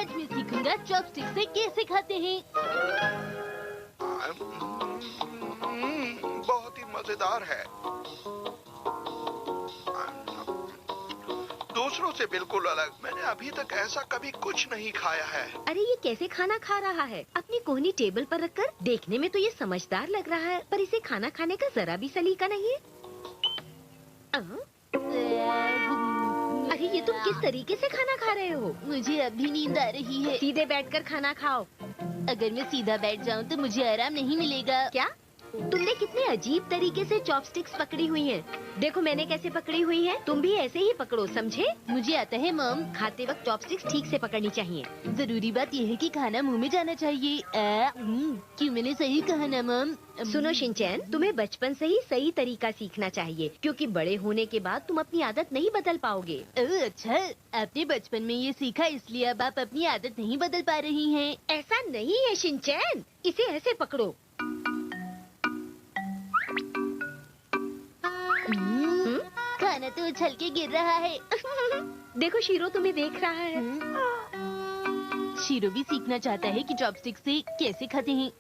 आज मैं सीखूंगा चॉपस्टिक से कैसे खाते हैं। बहुत ही मजेदार है। दूसरों से बिल्कुल अलग। मैंने अभी तक ऐसा कभी कुछ नहीं खाया है। अरे ये कैसे खाना खा रहा है? अपनी कोहनी टेबल पर रखकर। देखने में तो ये समझदार लग रहा है, पर इसे खाना खाने का जरा भी सलीका नहीं है। अरे ये तुम किस तरीके से खाना खा रहे हो? मुझे अभी नींद आ रही है। सीधे बैठकर खाना खाओ। अगर मैं सीधा बैठ जाऊं तो मुझे आराम नहीं मिलेगा। क्या? तुमने कितने अजीब तरीके से चॉपस्टिक्स पकड़ी हुई हैं। देखो मैंने कैसे पकड़ी हुई है, तुम भी ऐसे ही पकड़ो, समझे? मुझे आता है मॉम। खाते वक्त चॉपस्टिक्स ठीक से पकड़नी चाहिए। जरूरी बात यह है कि खाना मुंह में जाना चाहिए। क्यों मैंने सही कहा ना मॉम? सुनो शिनचैन, तुम्हें बचपन से ही सही तरीका सीखना चाहिए, क्योंकि बड़े होने के बाद तुम अपनी आदत नहीं बदल पाओगे। अच्छा, आपने बचपन में ये सीखा इसलिए अब आप अपनी आदत नहीं बदल पा रही हैं। ऐसा नहीं है शिनचैन, इसे ऐसे पकड़ो। खाना तो उछल के गिर रहा है। देखो शीरो तुम्हें देख रहा है। शीरो भी सीखना चाहता है कि चॉपस्टिक से कैसे खाते हैं।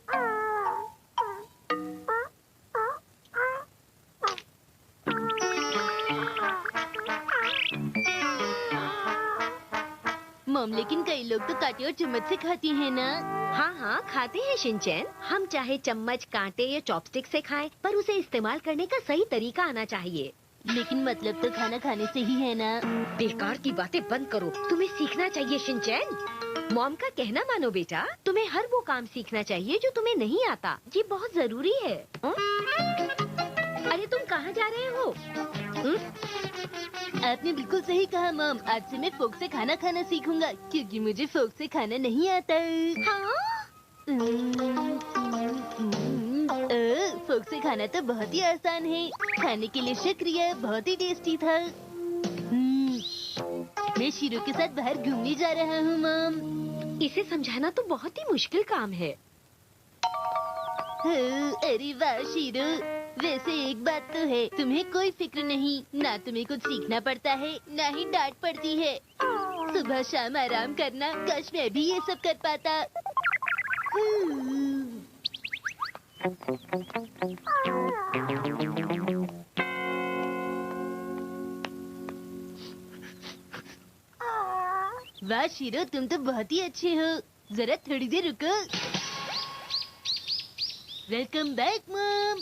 मॉम, लेकिन कई लोग तो कांटे और चम्मच से खाते हैं ना। हाँ हाँ खाते हैं शिनचैन। हम चाहे चम्मच, कांटे या चॉपस्टिक से खाएं, पर उसे इस्तेमाल करने का सही तरीका आना चाहिए। लेकिन मतलब तो खाना खाने से ही है ना। बेकार की बातें बंद करो, तुम्हें सीखना चाहिए शिनचैन। मॉम का कहना मानो बेटा, तुम्हें हर वो काम सीखना चाहिए जो तुम्हें नहीं आता। ये बहुत जरूरी है। अरे तुम कहाँ जा रहे हो? आपने बिल्कुल सही कहा मॉम। आज से मैं फोक से खाना खाना सीखूंगा, क्योंकि मुझे फोक से खाना नहीं आता। हाँ? फोक से खाना तो बहुत ही आसान है। खाने के लिए शुक्रिया, बहुत ही टेस्टी था। मैं शीरो के साथ बाहर घूमने जा रहा हूँ मॉम। इसे समझाना तो बहुत ही मुश्किल काम है। अरे वाह शीरो, वैसे एक बात तो है, तुम्हें कोई फिक्र नहीं। ना तुम्हें कुछ सीखना पड़ता है, ना ही डांट पड़ती है। सुबह शाम आराम करना, काश मैं भी ये सब कर पाता। वाह शीरो, तुम तो बहुत ही अच्छे हो। जरा थोड़ी देर रुको। Welcome back mom.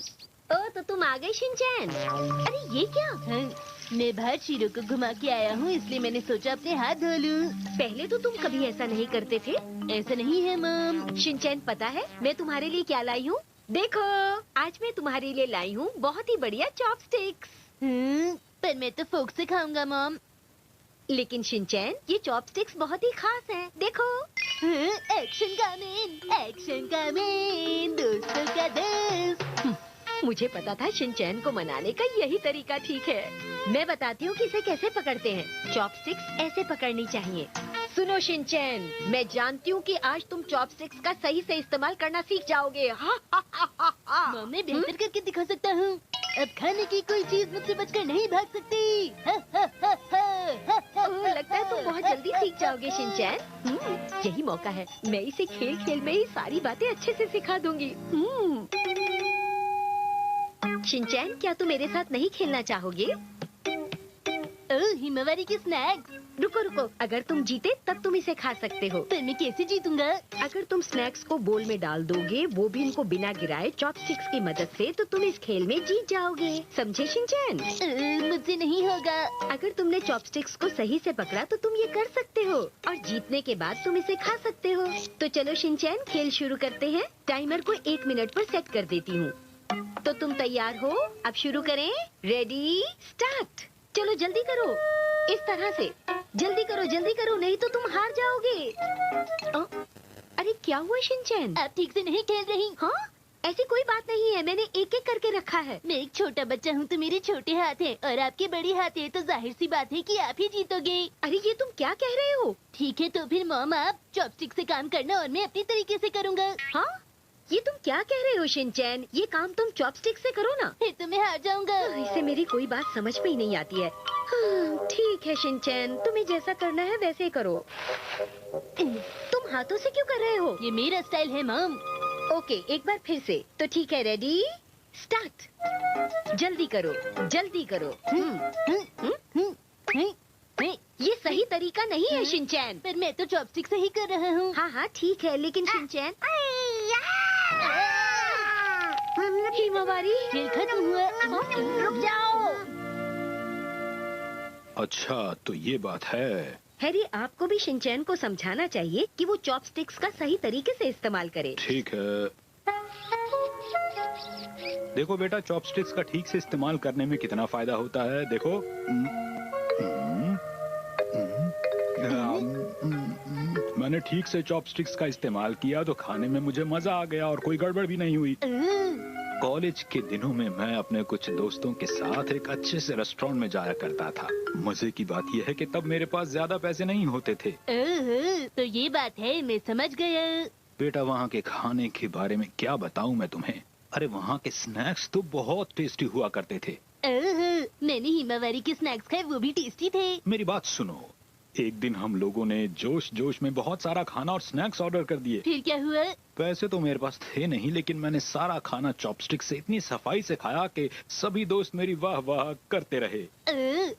ओ तो तुम आ गए शिनचैन। अरे ये क्या? मैं बाहर शीरो को घुमा के आया हूँ, इसलिए मैंने सोचा अपने हाथ धो लूं। पहले तो तुम कभी ऐसा नहीं करते थे। ऐसा नहीं है मॉम। शिनचैन पता है मैं तुम्हारे लिए क्या लाई हूँ? देखो, आज मैं तुम्हारे लिए लाई हूँ बहुत ही बढ़िया चॉपस्टिक्स। पर मैं तो फोक से खाऊंगा मॉम। लेकिन शिनचैन, ये चॉपस्टिक्स बहुत ही खास हैं। देखो। एक्शन का मैन, दोस्तों का दोस्त। मुझे पता था शिनचैन को मनाने का यही तरीका ठीक है। मैं बताती हूँ कि इसे कैसे पकड़ते हैं। चॉपस्टिक्स ऐसे पकड़नी चाहिए। सुनो शिनचैन, मैं जानती हूँ कि आज तुम चॉपस्टिक्स का सही से इस्तेमाल करना सीख जाओगे। मॉम, मैं बेहतर करके दिखा सकता हूँ। अब खाने की कोई चीज मुझसे बचकर नहीं भाग सकती। लगता है तुम बहुत जल्दी सीख जाओगे शिनचैन। यही मौका है, मैं इसे खेल खेल में ही सारी बातें अच्छे से सिखा दूंगी। शिनचैन, क्या तुम मेरे साथ नहीं खेलना चाहोगे? हिमावारी के स्नैक्स। रुको रुको, अगर तुम जीते तब तुम इसे खा सकते हो। पर मैं कैसे जीतूंगा? अगर तुम स्नैक्स को बोल में डाल दोगे, वो भी इनको बिना गिराए चॉपस्टिक्स की मदद से, तो तुम इस खेल में जीत जाओगे। समझे शिनचैन? मुझसे नहीं होगा। अगर तुमने चॉपस्टिक्स को सही से पकड़ा तो तुम ये कर सकते हो, और जीतने के बाद तुम इसे खा सकते हो। तो चलो शिनचैन, खेल शुरू करते हैं। टाइमर को 1 मिनट पर सेट कर देती हूँ। तो तुम तैयार हो? अब शुरू करें। Ready start. चलो जल्दी करो, इस तरह से। जल्दी करो, नहीं तो तुम हार जाओगे। अरे क्या हुआ शिनचैन? आप ठीक से नहीं खेल रही। हाँ, ऐसी कोई बात नहीं है, मैंने एक एक करके रखा है। मैं एक छोटा बच्चा हूँ तो मेरे छोटे हाथ हैं, और आपके बड़े हाथ हैं, तो जाहिर सी बात है कि आप ही जीतोगे। अरे ये तुम क्या कह रहे हो? ठीक है तो फिर मॉम, आप चॉपस्टिक से काम करना और मैं अपनी तरीके से करूँगा। हाँ ये तुम क्या कह रहे हो शिनचैन? ये काम तुम चॉपस्टिक से करो ना। फिर तो मैं हार जाऊंगा। इसे मेरी कोई बात समझ में ही नहीं आती है। हाँ, ठीक है शिनचैन, तुम्हें जैसा करना है वैसे करो। तुम हाथों से क्यों कर रहे हो? ये मेरा स्टाइल है मॉम। ओके, एक बार फिर से। तो ठीक है, रेडी स्टार्ट। जल्दी करो, जल्दी करो। ये सही तरीका नहीं है शिनचैन। पर मैं तो चॉपस्टिक से ही कर रहा हूँ। हाँ हाँ ठीक है, लेकिन शिनचैन। हिमावारी, खेल खत्म हुआ। रुक जाओ। अच्छा तो ये बात है। हैरी, आपको भी शिनचैन को समझाना चाहिए कि वो चॉपस्टिक्स का सही तरीके से इस्तेमाल करे। ठीक है। देखो बेटा, चॉपस्टिक्स का ठीक से इस्तेमाल करने में कितना फायदा होता है। देखो मैंने ठीक से चॉपस्टिक्स का इस्तेमाल किया तो खाने में मुझे मजा आ गया और कोई गड़बड़ भी नहीं हुई। कॉलेज के दिनों में मैं अपने कुछ दोस्तों के साथ एक अच्छे से रेस्टोरेंट में जाया करता था। मजे की बात यह है कि तब मेरे पास ज्यादा पैसे नहीं होते थे। तो ये बात है, मैं समझ गया। बेटा, वहाँ के खाने के बारे में क्या बताऊं मैं तुम्हें। अरे वहाँ के स्नैक्स तो बहुत टेस्टी हुआ करते थे। मैंने हिमावारी के स्नैक्स खाए, वो भी टेस्टी थे। मेरी बात सुनो, एक दिन हम लोगों ने जोश जोश में बहुत सारा खाना और स्नैक्स ऑर्डर कर दिए। फिर क्या हुआ? पैसे तो मेरे पास थे नहीं, लेकिन मैंने सारा खाना चॉपस्टिक से इतनी सफाई से खाया कि सभी दोस्त मेरी वाह वाह करते रहे।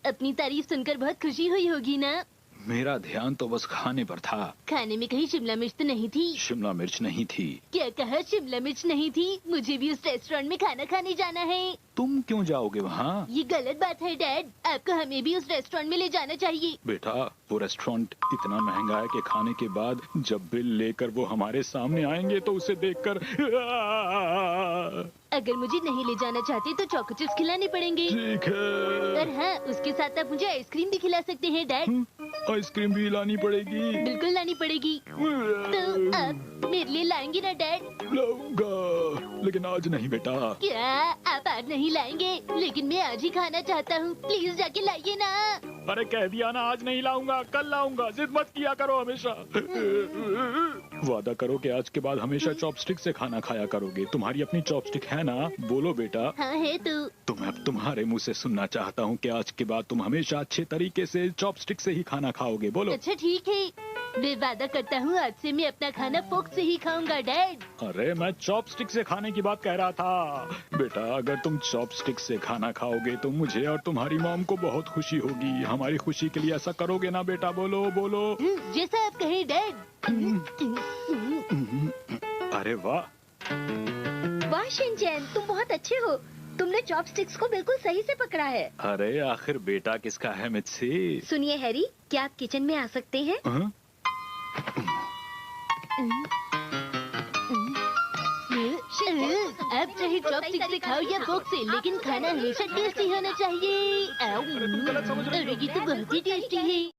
अपनी तारीफ सुनकर बहुत खुशी हुई होगी ना? मेरा ध्यान तो बस खाने पर था। खाने में कहीं शिमला मिर्च तो नहीं थी? शिमला मिर्च नहीं थी। क्या कहा, शिमला मिर्च नहीं थी? मुझे भी उस रेस्टोरेंट में खाना खाने जाना है। तुम क्यों जाओगे वहाँ? ये गलत बात है डैड, आपको हमें भी उस रेस्टोरेंट में ले जाना चाहिए। बेटा, वो रेस्टोरेंट इतना महंगा है कि खाने के बाद जब बिल लेकर वो हमारे सामने आएंगे तो उसे देखकर अगर मुझे नहीं ले जाना चाहते तो चोको चिप्स खिलाने पड़ेंगे। ठीक है। और हाँ, उसके साथ आप मुझे आइसक्रीम भी खिला सकते हैं डैड। आइसक्रीम भी लानी पड़ेगी? बिल्कुल लानी पड़ेगी। तो आप मेरे लिए लाएंगे ना डैड? लाऊंगा, लेकिन आज नहीं बेटा। क्या आप आज नहीं लाएंगे? लेकिन मैं आज ही खाना चाहता हूँ, प्लीज जाके लाइए ना। अरे कह दिया ना, आज नहीं लाऊंगा, कल लाऊंगा। जिद मत किया करो हमेशा। वादा करो कि आज के बाद हमेशा चॉपस्टिक से खाना खाया करोगे। तुम्हारी अपनी चॉपस्टिक है ना? बोलो बेटा। हाँ है। तो मैं अब तुम्हारे मुंह से सुनना चाहता हूँ कि आज के बाद तुम हमेशा अच्छे तरीके से चॉपस्टिक से ही खाना खाओगे। बोलो। अच्छा ठीक है, मैं वादा करता हूँ आज से मैं अपना खाना फोक से ही खाऊंगा डैड। अरे मैं चॉपस्टिक से खाने की बात कह रहा था। बेटा, अगर तुम चॉपस्टिक से खाना खाओगे तो मुझे और तुम्हारी मॉम को बहुत खुशी होगी। हमारी खुशी के लिए ऐसा करोगे ना बेटा? बोलो बोलो। जैसा आप कहें डैड। अरे वाह। वाह शिनचैन, तुम बहुत अच्छे हो। तुमने चॉपस्टिक्स को बिल्कुल सही से पकड़ा है। अरे आखिर बेटा किसका है मुझसे? सुनिए हैरी, क्या आप किचन में आ सकते हैं? आप चाहे चॉपस्टिक से खाओ या फोक से, लेकिन खाना हमेशा टेस्टी होना चाहिए। अरे ये तो बहुत ही टेस्टी है।